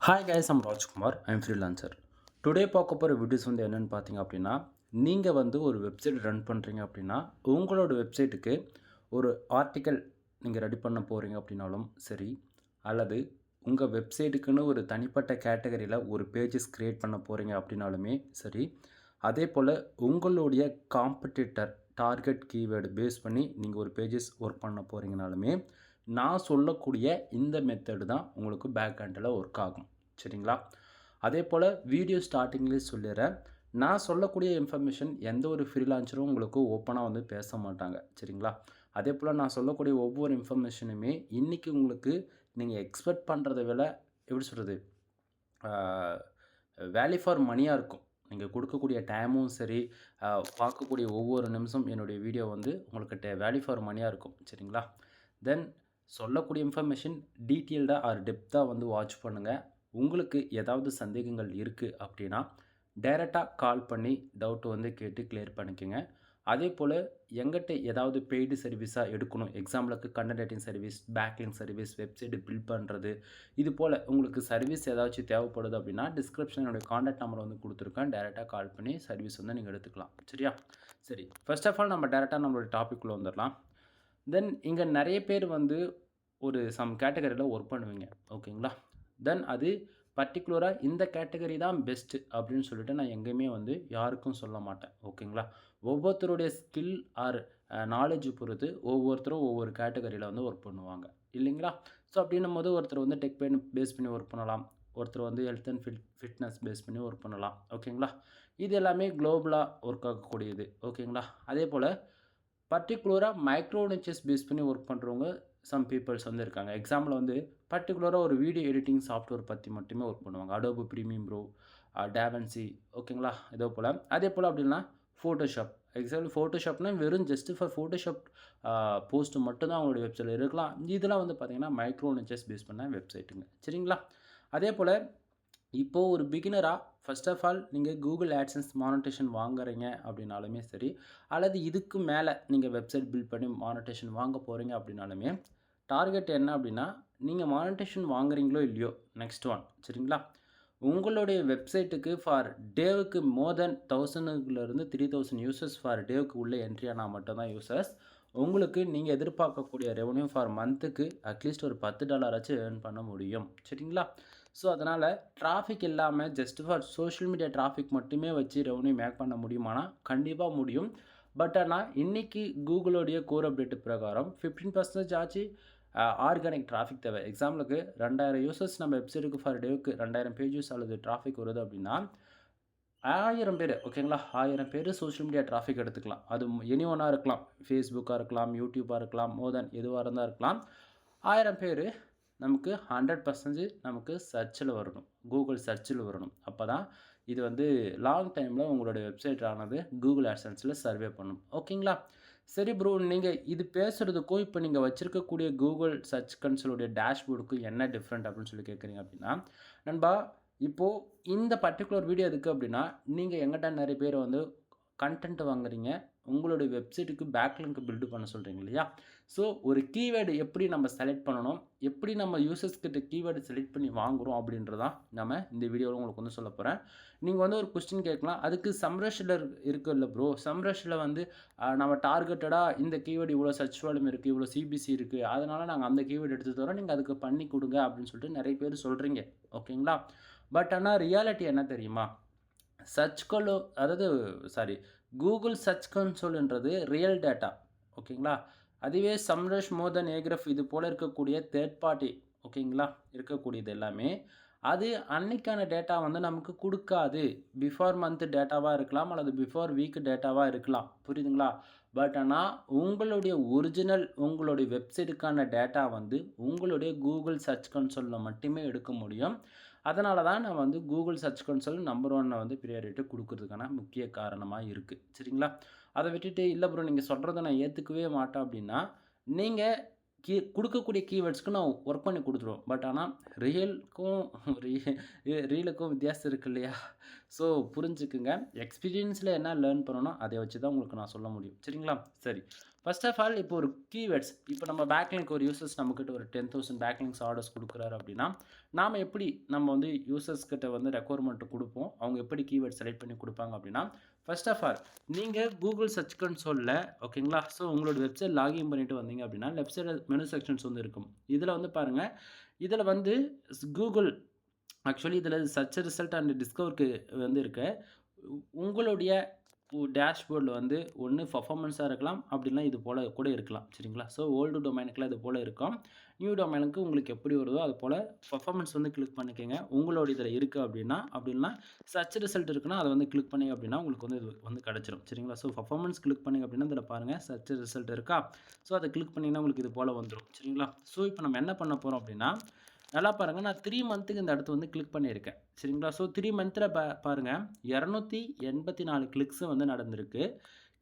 Hi guys, I'm Rajkumar. I'm freelancer. Today பார்க்க போகிற videos என்னென்னு பார்த்தீங்க அப்படின்னா, நீங்கள் ஒரு வெப்சைட் ரன் பண்ணுறீங்க அப்படின்னா, உங்களோட வெப்சைட்டுக்கு ஒரு ஆர்டிக்கல் நீங்கள் ரெடி பண்ண போகிறீங்க அப்படின்னாலும் சரி, அல்லது உங்கள் வெப்சைட்டுக்குன்னு ஒரு தனிப்பட்ட கேட்டகரியில் ஒரு பேஜஸ் க்ரியேட் பண்ண போகிறீங்க அப்படின்னாலுமே சரி, அதே போல் உங்களுடைய காம்படிட்டர் டார்கெட் கீவேர்டு பேஸ் பண்ணி நீங்கள் ஒரு பேஜஸ் ஒர்க் பண்ண போகிறீங்கனாலுமே, நான் சொல்லக்கூடிய இந்த மெத்தடு தான் உங்களுக்கு பேக் ஹேண்டில் ஒர்க் ஆகும். சரிங்களா? அதே போல் வீடியோ ஸ்டார்டிங்லேயே சொல்லிடுறேன். நான் சொல்லக்கூடிய இன்ஃபர்மேஷன் எந்த ஒரு ஃப்ரீலான்சரும் உங்களுக்கு ஓப்பனாக பேச மாட்டாங்க. சரிங்களா? அதே போல் நான் சொல்லக்கூடிய ஒவ்வொரு இன்ஃபர்மேஷனுமே இன்றைக்கி உங்களுக்கு நீங்கள் எக்ஸ்பெக்ட் பண்ணுறத விட எப்படி சொல்கிறது, வேல்யூ ஃபார் மணியாக இருக்கும். நீங்கள் கொடுக்கக்கூடிய டைமும் சரி, பார்க்கக்கூடிய ஒவ்வொரு நிமிஷம் என்னுடைய வீடியோ உங்களுக்கு வேல்யூ ஃபார் மணியாக இருக்கும். சரிங்களா? தென் சொல்லக்கூடிய இன்ஃபர்மேஷன் டீட்டெயில்டாக ஆர் டெப்த்தாக வாட்ச் பண்ணுங்கள். உங்களுக்கு ஏதாவது சந்தேகங்கள் இருக்குது அப்படின்னா டைரெக்டாக கால் பண்ணி டவுட்டு கேட்டு கிளியர் பண்ணிக்கோங்க. அதே போல் எங்கிட்ட ஏதாவது பெய்டு சர்வீஸாக எடுக்கணும், எக்ஸாம்பிளுக்கு content writing service, backlink service, website build பண்ணுறது, இது போல் உங்களுக்கு சர்வீஸ் ஏதாச்சும் தேவைப்படுது அப்படின்னா டிஸ்கிரிப்ஷன் என்னுடைய காண்டாக்ட் நம்பர் கொடுத்துருக்கேன். டைரெக்டாக கால் பண்ணி சர்வீஸ் நீங்கள் எடுத்துக்கலாம். சரியா? சரி, ஃபர்ஸ்ட் ஆஃப் ஆல் நம்ம டைரெக்டாக நம்மளுடைய டாபிக்குள்ளே வந்துடலாம். தென் இங்கே நிறைய பேர் ஒரு சம் கேட்டகரியில் ஒர்க் பண்ணுவீங்க. ஓகேங்களா? தென் அது பர்டிகுலராக இந்த கேட்டகரி தான் பெஸ்ட்டு அப்படின்னு சொல்லிட்டு நான் எங்கேயுமே யாருக்கும் சொல்ல மாட்டேன். ஓகேங்களா? ஒவ்வொருத்தருடைய ஸ்கில் ஆர் நாலேஜ் பொறுத்து ஒவ்வொருத்தரும் ஒவ்வொரு கேட்டகரியில் ஒர்க் பண்ணுவாங்க இல்லைங்களா? ஸோ அப்படின்னும் போது ஒருத்தர் டெக் பேஸ் பண்ணி ஒர்க் பண்ணலாம், ஒருத்தர் ஹெல்த் அண்ட் ஃபிட்னஸ் பேஸ் பண்ணி ஒர்க் பண்ணலாம். ஓகேங்களா? இது எல்லாமே குளோபலாக ஒர்க் ஆகக்கூடியது. ஓகேங்களா? அதே போல் பர்டிகுலராக மைக்ரோ நிச்சஸ் பேஸ் பண்ணி ஒர்க் பண்ணுறவங்க சம் பீப்புள்ஸ் இருக்காங்க. எக்ஸாம்பிள் பர்டிகுலராக ஒரு வீடியோ எடிட்டிங் சாஃப்ட்வேர் பற்றி மட்டுமே ஒர்க் பண்ணுவாங்க. அடோபி ப்ரீமியம் ப்ரோ, டேவன்சி, ஓகேங்களா? இதே போல் அதே போல் அப்படின்னா ஃபோட்டோஷாப். எக்ஸாம்பிள் ஃபோட்டோஷாப்னா வெறும் ஜஸ்ட் ஃபார் ஃபோட்டோஷாப் போஸ்ட்டு மட்டும்தான் அவங்களுடைய வெப்சைட்டில் இருக்கலாம். இதெல்லாம் பார்த்தீங்கன்னா மைக்ரோ நிச்சஸ் பேஸ் பண்ண வெப்சைட்டுங்க. சரிங்களா? அதே போல் இப்போது ஒரு பிகினராக ஃபர்ஸ்ட் ஆஃப் ஆல் நீங்கள் கூகுள் ஆட்சன்ஸ் மானிட்டேஷன் வாங்குறீங்க அப்படின்னாலுமே சரி, அல்லது இதுக்கு மேலே நீங்கள் வெப்சைட் பில்ட் பண்ணி மானிட்டேஷன் வாங்க போகிறீங்க அப்படின்னாலுமே டார்கெட் என்ன அப்படின்னா, நீங்கள் மானிட்டேஷன் வாங்குறீங்களோ இல்லையோ, நெக்ஸ்ட் ஒன். சரிங்களா? உங்களுடைய வெப்சைட்டுக்கு ஃபார் டேவுக்கு மோர் தென் 1000லேருந்து 3000 யூசர்ஸ் ஃபார் டேவுக்கு உள்ளே என்ட்ரி ஆனால் மட்டும்தான் யூசர்ஸ். உங்களுக்கு நீங்கள் எதிர்பார்க்கக்கூடிய ரெவன்யூ ஃபார் மந்த்துக்கு அட்லீஸ்ட் ஒரு $10 ஏர்ன் பண்ண முடியும். சரிங்களா? ஸோ அதனால் டிராஃபிக் இல்லாமல் just for social media traffic மட்டுமே வச்சு ரெவன்யூ மேக் பண்ண முடியுமானா கண்டிப்பாக முடியும். பட் ஆனால் இன்றைக்கி கூகுளோடைய கோர் அப்டேட் பிரகாரம் 15% ஆச்சு ஆர்கானிக் டிராஃபிக் தேவை. எக்ஸாம்பிளுக்கு 2000 யூசர்ஸ் நம்ம வெப்சைட்டுக்கு ஃபார் டேவுக்கு 2000 பேஜஸ் அல்லது டிராஃபிக் வருது அப்படின்னா 1000 பேர், ஓகேங்களா? 1000 பேர் சோஷியல் மீடியா டிராஃபிக் எடுத்துக்கலாம். அது எனி ஒன்னாக இருக்கலாம், ஃபேஸ்புக்காக இருக்கலாம், யூடியூப்பாக இருக்கலாம், மோர் தென் எதுவாக இருந்தால் இருக்கலாம். 1000 பேர் நமக்கு 100% நமக்கு சர்ச்சில் வரணும், கூகுள் சர்ச்சில் வரணும். அப்போ தான் இது லாங் டைமில் உங்களுடைய வெப்சைட் ஆனது கூகுள் ஆட்சன்ஸில் சர்வே பண்ணும். ஓகேங்களா? சரி ப்ரோ, நீங்கள் இது பேசுகிறதுக்கும் இப்போ நீங்கள் வச்சுருக்கக்கூடிய கூகுள் சர்ச் கன்சோலுடைய டேஷ்போர்டுக்கும் என்ன டிஃப்ரெண்ட் அப்படின்னு சொல்லி கேட்குறீங்க அப்படின்னா, நண்பா இப்போது இந்த பர்டிகுலர் வீடியோ எதுக்கு அப்படின்னா, நீங்கள் எங்கிட்ட நிறைய பேர் கண்டென்ட் வாங்குறீங்க, உங்களுடைய வெப்சைட்டுக்கு பேக்லிங்க் பில்டு பண்ண சொல்கிறீங்க இல்லையா? ஸோ ஒரு கீவேர்டு எப்படி நம்ம செலக்ட் பண்ணணும், எப்படி நம்ம யூசர்ஸ் கிட்ட கீவேர்டு செலக்ட் பண்ணி வாங்குகிறோம் அப்படின்றதான் நம்ம இந்த வீடியோவில் உங்களுக்கு சொல்ல போகிறேன். நீங்கள் ஒரு கொஸ்டின் கேட்கலாம், அதுக்கு சம்ரஷில் இருக்குல்ல ப்ரோ, சம்ரஷில் நம்ம டார்கெட்டடாக இந்த கீவேர்டு இவ்வளோ சர்ச் வால்யூம் இருக்குது, இவ்வளோ சிபிசி இருக்குது, அதனால் நாங்கள் அந்த கீவேர்டு எடுத்து தரோம், நீங்கள் அதுக்கு பண்ணி கொடுங்க அப்படின்னு சொல்லிட்டு நிறைய பேர் சொல்கிறீங்க. ஓகேங்களா? பட் ஆனால் ரியாலிட்டி என்ன தெரியுமா? கூகுள் சர்ச் கன்சோல்ன்றது ரியல் டேட்டா. ஓகேங்களா? அதுவே சம்ரஷ், மோதன், ஏக்ரஃப் இது போல் இருக்கக்கூடிய தேர்ட் பார்ட்டி, ஓகேங்களா, இருக்கக்கூடியது எல்லாமே அது அன்னைக்கான டேட்டா நமக்கு கொடுக்காது. பிஃபோர் மந்த் டேட்டாவாக இருக்கலாம், அல்லது பிஃபோர் வீக் டேட்டாவாக இருக்கலாம். புரியுதுங்களா? பட் ஆனால் உங்களுடைய ஒரிஜினல் உங்களுடைய வெப்சைட்டுக்கான டேட்டா உங்களுடைய கூகுள் சர்ச் கன்சோலில் மட்டுமே எடுக்க முடியும். அதனால தான் நான் Google search console number 1 priority கொடுக்கறதுக்கான முக்கிய காரணமாக இருக்குது. சரிங்களா? அதை விட்டுட்டு இல்லை ப்ரோ நீங்கள் சொல்கிறத நான் ஏற்றுக்கவே மாட்டேன் அப்படின்னா, நீங்கள் கொடுக்கக்கூடிய கீவேர்ட்ஸ்க்கு நான் ஒர்க் பண்ணி கொடுத்துருவோம். பட் ஆனால் ரீலுக்கும் வித்தியாசம் இருக்குது இல்லையா? ஸோ புரிஞ்சுக்குங்க. எக்ஸ்பீரியன்ஸில் என்ன லேர்ன் பண்ணணும் அதை வச்சு தான் உங்களுக்கு நான் சொல்ல முடியும். சரிங்களா? சரி, ஃபர்ஸ்ட் ஆஃப் ஆல் இப்போ ஒரு கீவேர்ட்ஸ் இப்போ நம்ம பேக்லிங்க் ஒரு யூசர்ஸ் நம்மக்கிட்ட ஒரு 10,000 பேக்லிங்க்ஸ் ஆர்டர்ஸ் கொடுக்குறாரு அப்படின்னா நாம் எப்படி நம்ம வந்து யூசர்ஸ் கிட்ட வந்து ரெக்குவயர்மெண்ட் கொடுப்போம், அவங்க எப்படி கீவேர்ட் செலக்ட் பண்ணி கொடுப்பாங்க அப்படின்னா ஃபர்ஸ்ட் ஆஃப் ஆல் நீங்கள் கூகுள் சர்ச் கன்சோலில் ஓகேங்களா. ஸோ உங்களோட வெப்சைட் லாகின் பண்ணிட்டு வந்தீங்க அப்படின்னா லெஃப்ட் சைடு மெனு செக்ஷன்ஸ் வந்து இருக்கும். இதில் வந்து பாருங்கள், இதில் வந்து கூகுள் ஆக்சுவலி இதில் சர்ச் ரிசல்ட் அண்ட் டிஸ்கவருக்கு வந்து இருக்கு. உங்களுடைய டேஷ்போர்டில் வந்து ஒன்று பர்ஃபார்மன்ஸாக இருக்கலாம், அப்படின்னா இது போல் கூட இருக்கலாம் சரிங்களா. ஸோ ஓல்டு டொமைனுக்குலாம் இது போல் இருக்கும். நியூ டொமைனுக்கு உங்களுக்கு எப்படி வருதோ அது போல் பர்ஃபார்மன்ஸ் வந்து கிளிக் பண்ணிக்கோங்க. உங்களோட இதில் இருக்குது அப்படின்னா சர்ச் ரிசல்ட் இருக்குன்னா அதை வந்து கிளிக் பண்ணிங்க அப்படின்னா உங்களுக்கு வந்து இது வந்து கிடச்சிரும் சரிங்களா. ஸோ பர்ஃபார்மன்ஸ் கிளிக் பண்ணிங்க அப்படின்னா இதில் பாருங்கள் சர்ச் ரிசல்ட் இருக்கா. ஸோ அதை கிளிக் பண்ணிங்கன்னா உங்களுக்கு இது போல் வந்துடும் சரிங்களா. ஸோ இப்போ நம்ம என்ன பண்ண போகிறோம் அப்படின்னா நல்லா பாருங்கள், நான் 3 மந்த்துக்கு இந்த இடத்த வந்து கிளிக் பண்ணியிருக்கேன் சரிங்களா. ஸோ 3 மந்த்தில் பாருங்கள் 284 கிளிக்ஸு வந்து நடந்திருக்கு.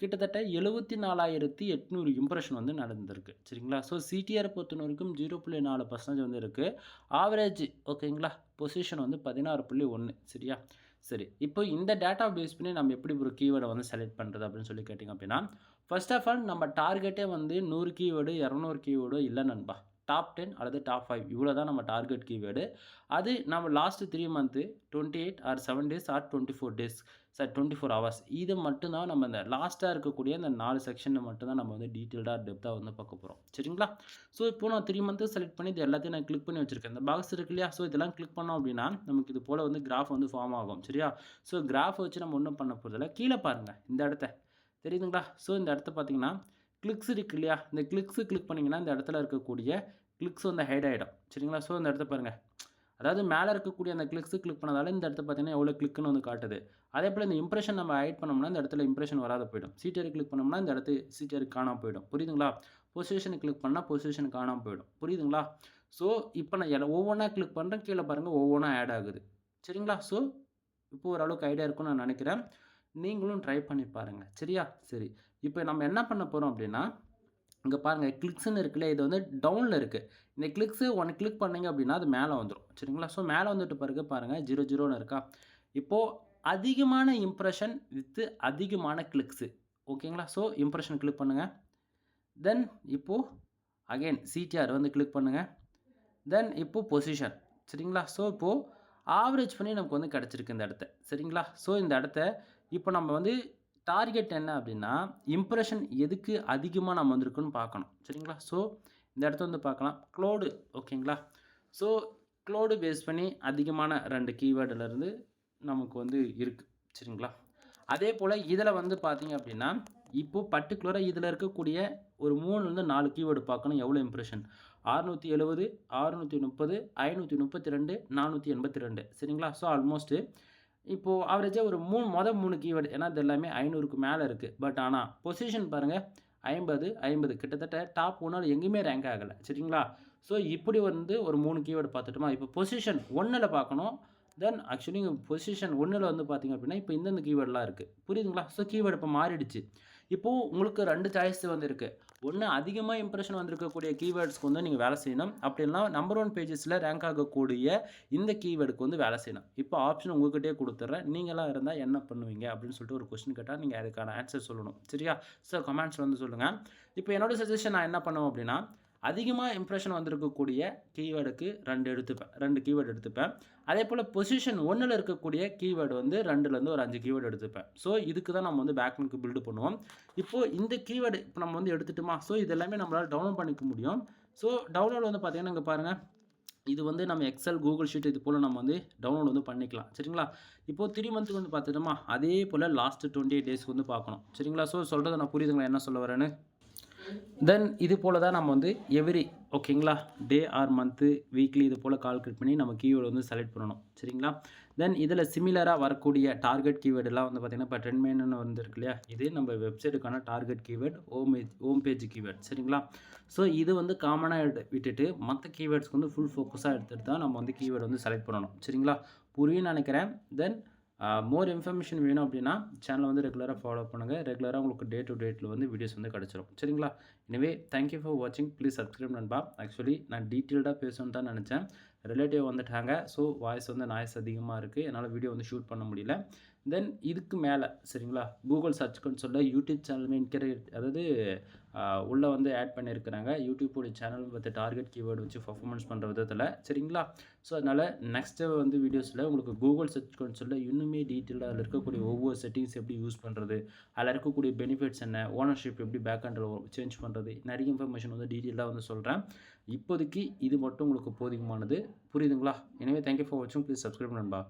கிட்டத்தட்ட 74,800 இம்ப்ரெஷன் வந்து நடந்திருக்கு சரிங்களா. ஸோ சிடிஆர் பொறுத்த வரைக்கும் 0.4% வந்து இருக்குது. ஆவரேஜ் ஓகேங்களா பொசிஷன் வந்து 16.1 சரியா. சரி, இப்போ இந்த டேட்டா பேஸ் பண்ணி நம்ம எப்படி ஒரு கீவேர்டை வந்து செலக்ட் பண்ணுறது அப்படின்னு சொல்லி கேட்டிங்க அப்படின்னா ஃபர்ஸ்ட் ஆஃப் ஆல் நம்ம டார்கெட்டே வந்து 100 கீவேர்டு 200 கீவேர்டோ இல்லை நண்பா. டாப் 10 அல்லது டாப் 5 இவ்வளோ தான் நம்ம டார்கெட் கீவேர்டு. அது நம்ம last 3 month 28 or 7 days or 24 days 24 hours இது மட்டும்தான் நம்ம இந்த லாஸ்ட்டாக இருக்கக்கூடிய இந்த 4 செக்ஷனில் மட்டும்தான் நம்ம வந்து டீட்டெயில்டாக டெப்த்தாக வந்து பார்க்க போகிறோம் சரிங்களா. ஸோ இப்போ நான் 3 மந்த்து செலக்ட் பண்ணி இது எல்லாத்தையும் நான் கிளிக் பண்ணி வச்சுருக்கேன். இந்த பாக்ஸ் இருக்கு இல்லையா. ஸோ இதெல்லாம் கிளிக் பண்ணோம் அப்படின்னா நமக்கு இது போல் வந்து கிராஃப் வந்து ஃபார்ம் ஆகும் சரியா. ஸோ கிராஃப் வச்சு நம்ம ஒன்றும் பண்ண போகிறதில்ல. கீழே பாருங்கள் இந்த இடத்த தெரியுதுங்களா. ஸோ இந்த இடத்த பார்த்தீங்கன்னா கிளிக்ஸ் இருக்கு இல்லையா. இந்த கிளிக்ஸு கிளிக் பண்ணிங்கன்னா இந்த இடத்துல இருக்கக்கூடிய கிளிக்ஸ் வந்து ஹைட் ஆகிடும் சரிங்களா. ஸோ இந்த இடத்த பாருங்கள், அதாவது மேலே இருக்கக்கூடிய அந்த கிளிக்ஸு கிளிக் பண்ணதால இந்த இடத்த பார்த்தீங்கன்னா எவ்வளோ கிளிக்குன்னு வந்து காட்டுது. அதே போல் இந்த இம்ப்ரெஷன் நம்ம ஹைட் பண்ணோம்னா இந்த இடத்துல இம்ப்ரெஷன் வராத போயிடும். சிடிஆர் கிளிக் பண்ணோம்னா இந்த இடத்து சிடிஆர் காணாமல் போயிடும் புரியுதுங்களா. பொசிஷன் கிளிக் பண்ணால் பொசிஷன் காணாமல் போயிடும் புரியுதுங்களா. ஸோ இப்போ நான் ஒவ்வொன்றா கிளிக் பண்ணுறேன், கீழே பாருங்கள் ஒவ்வொன்றா ஆட் ஆகுது சரிங்களா. ஸோ இப்போ ஓரளவுக்கு ஐடியா இருக்கும்னு நான் நினைக்கிறேன். நீங்களும் ட்ரை பண்ணி பாருங்கள் சரியா. சரி, இப்போ நம்ம என்ன பண்ண போகிறோம் அப்படின்னா இங்கே பாருங்கள் கிளிக்ஸ்ன்னு இருக்குல்ல, இது வந்து டவுனில் இருக்குது. இந்த கிளிக்ஸு ஒன்று கிளிக் பண்ணிங்க அப்படின்னா அது மேலே வந்துடும் சரிங்களா. ஸோ மேலே வந்துட்டு பிறகு பாருங்கள் 00ன்னு இருக்கா. இப்போது அதிகமான இம்ப்ரெஷன் வித்து அதிகமான கிளிக்ஸு ஓகேங்களா. ஸோ இம்ப்ரெஷன் கிளிக் பண்ணுங்கள். தென் இப்போது அகெயின் சிடிஆர் வந்து கிளிக் பண்ணுங்கள். தென் இப்போது பொசிஷன் சரிங்களா. ஸோ இப்போது ஆவரேஜ் பண்ணி நமக்கு வந்து கிடச்சிருக்கு இந்த இடத்த சரிங்களா. ஸோ இந்த இடத்த இப்போ நம்ம வந்து டார்கெட் என்ன அப்படின்னா இம்ப்ரெஷன் எதுக்கு அதிகமாக நம்ம வந்திருக்குன்னு பார்க்கணும் சரிங்களா. ஸோ இந்த இடத்த வந்து பார்க்கலாம் க்ளோடு ஓகேங்களா. ஸோ க்ளோடு பேஸ் பண்ணி அதிகமான 2 கீவேர்டுலேருந்து நமக்கு வந்து இருக்குது சரிங்களா. அதே போல் இதில் வந்து பார்த்தீங்க அப்படின்னா இப்போது பர்டிகுலராக இதில் இருக்கக்கூடிய ஒரு 3லேருந்து 4 கீவேர்டு பார்க்கணும் எவ்வளோ இம்ப்ரெஷன் 670 630 532 482 சரிங்களா. ஸோ ஆல்மோஸ்ட்டு இப்போது ஆவரேஜாக ஒரு 3 கீவேர்டு ஏன்னா இது எல்லாமே 500க்கு மேலே இருக்குது. பட் ஆனால் பொசிஷன் பாருங்கள் 50 கிட்டத்தட்ட டாப் 1 எங்கேயுமே ரேங்க் ஆகலை சரிங்களா. ஸோ இப்படி வந்து ஒரு 3 கீவேர்டு பார்த்துட்டோமா. இப்போ பொசிஷன் 1ல் பார்க்கணும். தென் ஆக்சுவலி பொசிஷன் 1ல் வந்து பார்த்திங்க அப்படின்னா இப்போ இந்தந்த கீவேர்டெலாம் இருக்குது புரியுதுங்களா. ஸோ கீவேர்டு இப்போ மாறிடுச்சு. இப்போது உங்களுக்கு 2 சாய்ஸ் வந்து இருக்குது. ஒன்று அதிகமாக இம்ப்ரெஷன் வந்திருக்கக்கூடிய கீவேர்ட்ஸ்க்கு வந்து நீங்கள் வேலை செய்யணும். அப்படி இல்லைனா நம்பர் 1 பேஜஸில் ரேங்க் ஆகக்கூடிய இந்த கீவேர்டுக்கு வந்து வேலை செய்யணும். இப்போ ஆப்ஷன் உங்கள்கிட்டயே கொடுத்துட்றேன். நீங்களாக இருந்தால் என்ன பண்ணுவீங்க அப்படின்னு சொல்லிட்டு ஒரு கொஸ்டின் கேட்டால் நீங்கள் அதுக்கான ஆன்சர் சொல்லணும் சரியா. ஸோ கமெண்ட்ஸில் வந்து சொல்லுங்கள். இப்போ என்னோடய சஜஷன் நான் என்ன பண்ணுவேன் அப்படின்னா அதிகமாக இம்ப்ரெஷன் வந்திருக்கக்கூடிய கீவேர்டுக்கு 2 கீவேர்டு எடுத்துப்பேன். அதே போல் பொசிஷன் 1ல் இருக்கக்கூடிய கீவேர்டு வந்து 2லேருந்து ஒரு 5 கீவேர்டு எடுத்துப்பேன். ஸோ இதுக்கு தான் நம்ம வந்து பேக்லிங்க் பில்டு பண்ணுவோம். இப்போது இந்த கீவேர்டு இப்போ நம்ம வந்து எடுத்துட்டோமா. ஸோ இது எல்லாமே நம்மளால் டவுன்லோட் பண்ணிக்க முடியும். ஸோ டவுன்லோட் வந்து பார்த்திங்கன்னா இங்கே பாருங்கள் இது வந்து நம்ம எக்ஸல் கூகுள் ஷீட் இது போல் நம்ம வந்து டவுன்லோட் வந்து பண்ணிக்கலாம் சரிங்களா. இப்போது 3 மந்த்துக்கு வந்து பார்த்துட்டோமா அதே போல் லாஸ்ட்டு 28 டேஸ்க்கு வந்து பார்க்கணும் சரிங்களா. ஸோ சொல்கிறத நான் புரியுதுங்களா என்ன சொல்ல வரேன்னு. தென் இது போல் தான் நம்ம வந்து எவ்ரி ஓகேங்களா டே ஆர் மந்த்து வீக்லி இது போல் கால்குலேட் பண்ணி நம்ம கீவேர்டு வந்து செலக்ட் பண்ணணும் சரிங்களா. தென் இதில் சிமிலராக வரக்கூடிய டார்கெட் கீவேர்டெல்லாம் வந்து பார்த்திங்கன்னா இப்போ ட்ரெண்ட் மெயின்னு வந்துருக்கு இல்லையா. இது நம்ம வெப்சைட்டுக்கான target keyword home page keyword சரிங்களா. ஸோ இது வந்து காமனாக விட்டுட்டு மற்ற கீவேர்ட்ஸ்க்கு வந்து ஃபுல் ஃபோக்கஸாக எடுத்துகிட்டு தான் நம்ம வந்து கீவேர்டு வந்து செலக்ட் பண்ணணும் சரிங்களா. புரியும்னு நினைக்கிறேன். தென் மோர் இன்ஃபர்மேஷன் வேணும் அப்படின்னா சேனலை வந்து ரெகுலராக ஃபாலோ பண்ணுங்கள். ரெகுலராக உங்களுக்கு டே டு டேட்டில் வந்து வீடியோஸ் வந்து கிடச்சிரும் சரிங்களா. எனவே தேங்க்யூ ஃபார் வாட்சிங். ப்ளீஸ் சப்ஸ்கிரைப் நண்பா. ஆக்சுவலி நான் டீட்டெயில்டாக பேசணுன்னு தான் நினச்சேன். ரிலேட்டிவ் வந்துட்டாங்க. ஸோ வாய்ஸ் வந்து நாய்ஸ் அதிகமாக இருக்குது. என்னால் வீடியோ வந்து ஷூட் பண்ண முடியல. தென் இதுக்கு மேலே சரிங்களா கூகுள் சர்ச் கன்சோலில் யூடியூப் சேனல் இன்க்ரியேட் அதாவது உள்ளே வந்து ஆட் பண்ணியிருக்கிறாங்க. யூடியூபோடைய சேனல் வித் டார்கெட் கீவேர்டு வச்சு பர்ஃபார்மன்ஸ் பண்ணுற விதத்தில். சரிங்களா? ஸோ அதனால் நெக்ஸ்ட்டு வந்து வீடியோஸில் உங்களுக்கு கூகுள் சர்ச் கன்சோலில் இன்னுமே டீட்டெயிலாக அதில் இருக்கக்கூடிய ஒவ்வொரு செட்டிங்ஸ் எப்படி யூஸ் பண்ணுறது, அதில் இருக்கக்கூடிய பெனிஃபிட்ஸ் என்ன, ஓனர்ஷிப் எப்படி பேக் ஹேண்டில் சேஞ்ச் பண்ணுறது, நிறைய இன்ஃபர்மேஷன் வந்து டீட்டெயிலாக வந்து சொல்கிறேன். இப்போதைக்கு இது மட்டும் உங்களுக்கு போதுமானது. புரியுதுங்களா? எனவே தேங்க்யூ ஃபார் வாட்சிங். ப்ளீஸ் சப்ஸ்கிரைப் நண்பா.